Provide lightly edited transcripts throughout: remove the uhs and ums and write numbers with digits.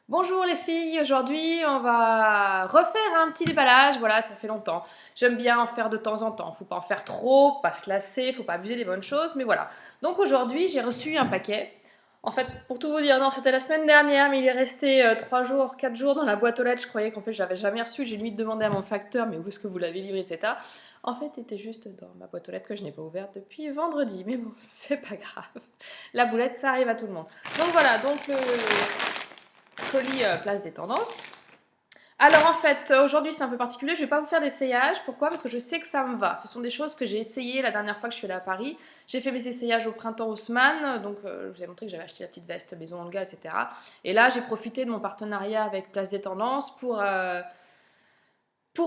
Bonjour les filles, aujourd'hui on va refaire un petit déballage, voilà ça fait longtemps. J'aime bien en faire de temps en temps, faut pas en faire trop, pas se lasser, faut pas abuser des bonnes choses, mais voilà. Donc aujourd'hui j'ai reçu un paquet. En fait, pour tout vous dire, non c'était la semaine dernière, mais il est resté 3 jours, 4 jours dans la boîte aux lettres, je croyais qu'en fait j'avais jamais reçu, j'ai limite demandé à mon facteur, mais où est-ce que vous l'avez livré, etc. En fait, il était juste dans ma boîte aux lettres que je n'ai pas ouverte depuis vendredi, mais bon, c'est pas grave. La boulette, ça arrive à tout le monde. Donc voilà, donc le colis place des tendances. Alors en fait, aujourd'hui c'est un peu particulier, je ne vais pas vous faire d'essayage. Pourquoi? Parce que je sais que ça me va. Ce sont des choses que j'ai essayées la dernière fois que je suis allée à Paris. J'ai fait mes essayages au printemps Haussmann, donc je vous ai montré que j'avais acheté la petite veste maison Olga, etc. Et là j'ai profité de mon partenariat avec Place des Tendances pour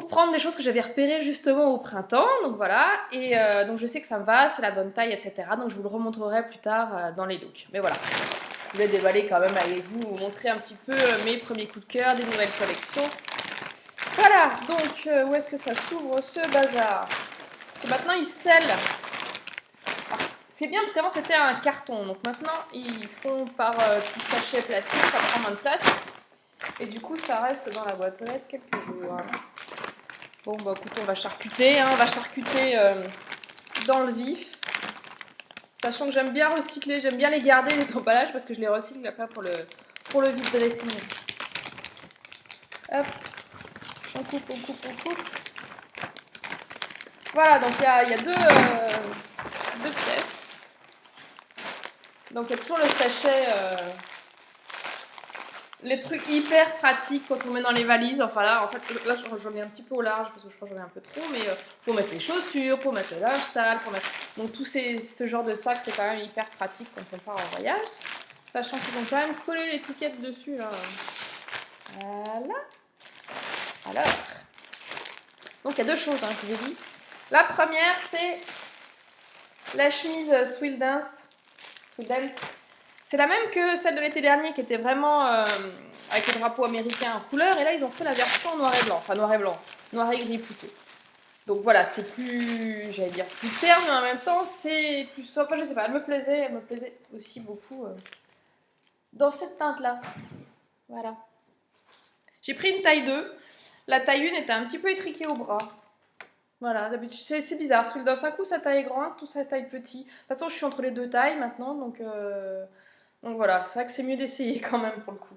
prendre des choses que j'avais repérées justement au printemps. Donc voilà, et donc je sais que ça me va, c'est la bonne taille, etc. Donc je vous le remontrerai plus tard dans les looks. Mais voilà, je voulais déballer quand même avec vous, vous montrer un petit peu mes premiers coups de cœur, des nouvelles collections. Voilà, donc où est-ce que ça s'ouvre ce bazar? Maintenant il scelle. C'est bien parce qu'avant c'était un carton, donc maintenant ils font par petits sachets plastiques, ça prend moins de place. Et du coup ça reste dans la boîte aux lettres quelques jours. Bon bah écoute, on va charcuter, hein, on va charcuter dans le vif. Sachant que j'aime bien recycler, j'aime bien les garder les emballages parce que je les recycle après pour le vide dressing. Hop, on coupe, on coupe, on coupe. Voilà, donc il y a deux pièces. Donc il y a toujours le sachet, les trucs hyper pratiques quand on met dans les valises. Enfin là, en fait, là j'en mets un petit peu au large parce que je crois que j'en ai un peu trop, mais pour mettre les chaussures, pour mettre le linge sale, pour mettre... Donc ce genre de sac, c'est quand même hyper pratique quand on part en voyage. Sachant qu'ils ont quand même collé l'étiquette dessus, là. Voilà. Alors, donc il y a deux choses, hein, je vous ai dit. La première, c'est la chemise Swill Dance. C'est la même que celle de l'été dernier qui était vraiment avec le drapeau américain en couleur. Et là, ils ont fait la version en noir et blanc. Enfin, noir et blanc. Noir et gris plutôt. Donc voilà, c'est plus, j'allais dire plus terne, mais en même temps, c'est plus sobre. Enfin, je sais pas, elle me plaisait aussi beaucoup dans cette teinte-là. Voilà. J'ai pris une taille 2. La taille 1 était un petit peu étriquée au bras. Voilà, d'habitude, c'est bizarre. D'un coup, sa taille est grande, tout sa taille petit. De toute façon, je suis entre les deux tailles maintenant, donc voilà, c'est vrai que c'est mieux d'essayer quand même pour le coup.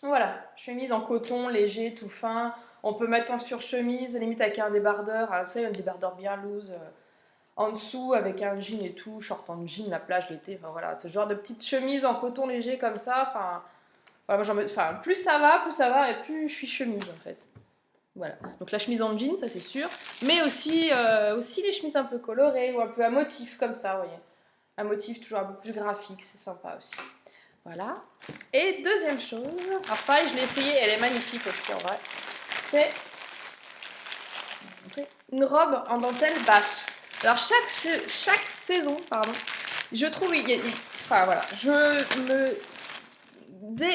Voilà, chemise en coton, léger, tout fin. On peut mettre en surchemise, limite avec un débardeur, vous savez, un débardeur bien loose en dessous, avec un jean et tout, short en jean, la plage l'été, enfin voilà, ce genre de petite chemise en coton léger comme ça, enfin, voilà, plus ça va, et plus je suis chemise en fait. Voilà, donc la chemise en jean, ça c'est sûr, mais aussi les chemises un peu colorées ou un peu à motif comme ça, vous voyez. Un motif toujours un peu plus graphique, c'est sympa aussi. Voilà. Et deuxième chose, alors pareil, je l'ai essayée, elle est magnifique aussi en vrai, c'est une robe en dentelle bâche. Alors chaque saison, pardon, je trouve, enfin voilà,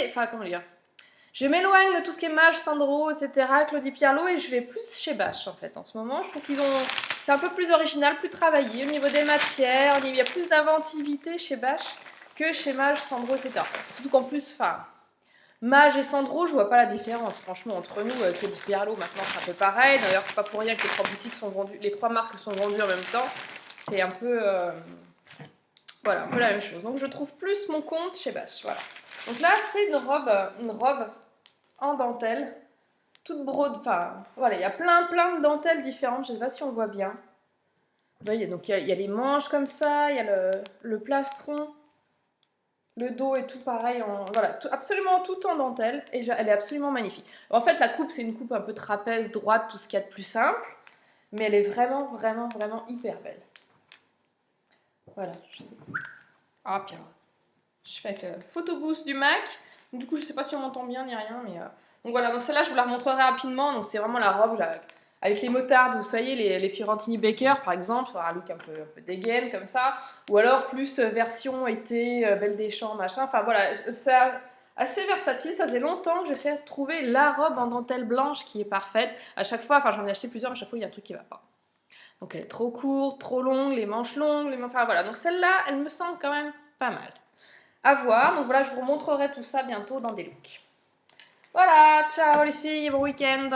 enfin comment dire, je m'éloigne de tout ce qui est Mage, Sandro, etc., Claudie Pierlot, et je vais plus chez Bâche en fait en ce moment. Je trouve c'est un peu plus original, plus travaillé au niveau des matières, il y a plus d'inventivité chez Bâche que chez Mage, Sandro, etc. Surtout qu'en plus, enfin, Mage et Sandro, je vois pas la différence. Franchement, entre nous, Claudie Pierlot, maintenant c'est un peu pareil. D'ailleurs, c'est pas pour rien que les trois boutiques sont vendues, les trois marques sont vendues en même temps. C'est un peu, voilà, un peu la même chose. Donc je trouve plus mon compte chez Bâche. Voilà. Donc là, c'est une robe en dentelle, toute brode, enfin voilà, il y a plein de dentelles différentes, je sais pas si on voit bien. Vous voyez, donc il y a les manches comme ça, il y a le plastron, le dos et tout pareil, voilà, absolument tout en dentelle, et elle est absolument magnifique. En fait, la coupe, c'est une coupe un peu trapèze, droite, tout ce qu'il y a de plus simple, mais elle est vraiment hyper belle. Voilà, je sais. Ah, puis alors, je fais avec le photo boost du Mac. Du coup, je sais pas si on m'entend bien ni rien, mais donc voilà. Donc celle-là, je vous la remontrerai rapidement. Donc c'est vraiment la robe avec les motardes, vous voyez, les Fiorentini Baker par exemple, un look un peu dégaine comme ça, ou alors plus version été, Belle des Champs, machin. Enfin voilà, c'est assez versatile. Ça faisait longtemps que j'essayais de trouver la robe en dentelle blanche qui est parfaite. À chaque fois, enfin j'en ai acheté plusieurs, à chaque fois il y a un truc qui va pas. Donc elle est trop courte, trop longue, les manches longues, enfin voilà. Donc celle-là, elle me semble quand même pas mal. À voir, donc voilà, je vous montrerai tout ça bientôt dans des looks. Voilà, ciao les filles, bon week-end.